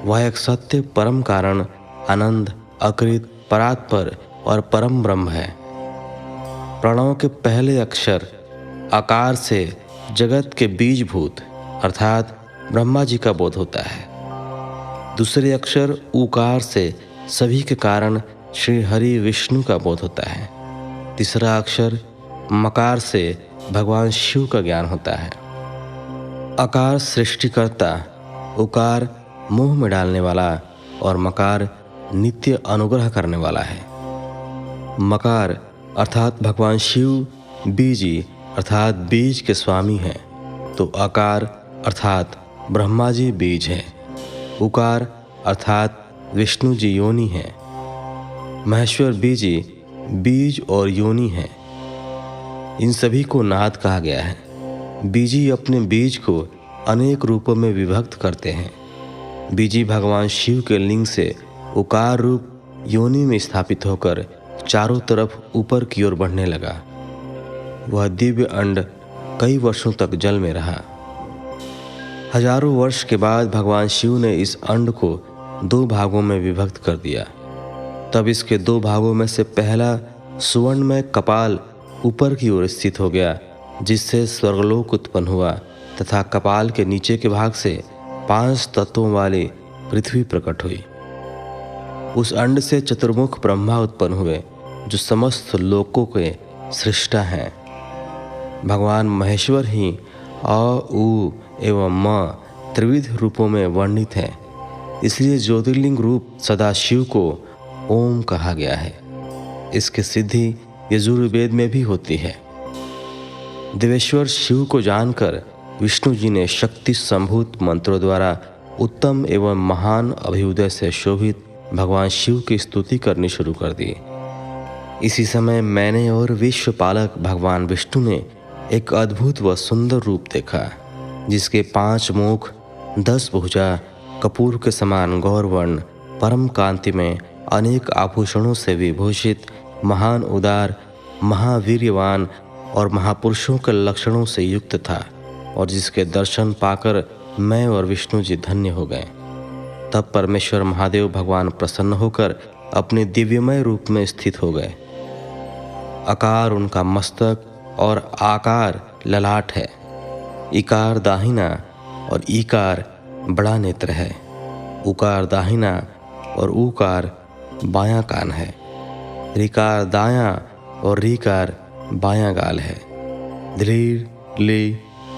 वह एक सत्य परम कारण, आनंद, अकृत, परात्पर और परम ब्रह्म है। प्रणव के पहले अक्षर आकार से जगत के बीजभूत अर्थात ब्रह्मा जी का बोध होता है। दूसरे अक्षर ऊकार से सभी के कारण श्री हरि विष्णु का बोध होता है। तीसरा अक्षर मकार से भगवान शिव का ज्ञान होता है। आकार सृष्टिकर्ता, उकार मोह में डालने वाला और मकार नित्य अनुग्रह करने वाला है। मकार अर्थात भगवान शिव बीजी अर्थात बीज के स्वामी हैं, तो आकार अर्थात ब्रह्मा जी बीज हैं। उकार अर्थात विष्णु जी योनि हैं। महेश्वर बीजी बीज और योनि हैं। इन सभी को नाद कहा गया है। बीजी अपने बीज को अनेक रूपों में विभक्त करते हैं। बीजी भगवान शिव के लिंग से उकार रूप योनि में स्थापित होकर चारों तरफ ऊपर की ओर बढ़ने लगा। वह दिव्य अंड कई वर्षों तक जल में रहा। हजारों वर्ष के बाद भगवान शिव ने इस अंड को 2 भागों में विभक्त कर दिया। तब इसके 2 भागों में से पहला सुवर्ण में कपाल ऊपर की ओर स्थित हो गया, जिससे स्वर्गलोक उत्पन्न हुआ तथा कपाल के नीचे के भाग से 5 तत्वों वाली पृथ्वी प्रकट हुई। उस अंड से चतुर्मुख ब्रह्मा उत्पन्न हुए, जो समस्त लोकों के सृष्टा हैं। भगवान महेश्वर ही अ, उ एवं म त्रिविध रूपों में वर्णित हैं। इसलिए ज्योतिर्लिंग रूप सदाशिव को ओम कहा गया है। इसकी सिद्धि यजुर्वेद में भी होती है। देवेश्वर शिव को जानकर विष्णु जी ने शक्ति संभूत मंत्रों द्वारा उत्तम एवं महान अभ्युदय से शोभित भगवान शिव की स्तुति करनी शुरू कर दी। इसी समय मैंने और विश्व पालक भगवान विष्णु ने एक अद्भुत व सुंदर रूप देखा, जिसके 5 मुख, 10 भुजा, कपूर के समान गौरवर्ण, परम कांति में अनेक आभूषणों से विभूषित, महान उदार, महावीर्यवान और महापुरुषों के लक्षणों से युक्त था, और जिसके दर्शन पाकर मैं और विष्णु जी धन्य हो गए। तब परमेश्वर महादेव भगवान प्रसन्न होकर अपने दिव्यमय रूप में स्थित हो गए। आकार उनका मस्तक और आकार ललाट है। इकार दाहिना और ईकार बड़ा नेत्र है। उकार दाहिना और ऊकार बायां कान है। ऋकार दायां और रीकार बायां गाल है। धीर ली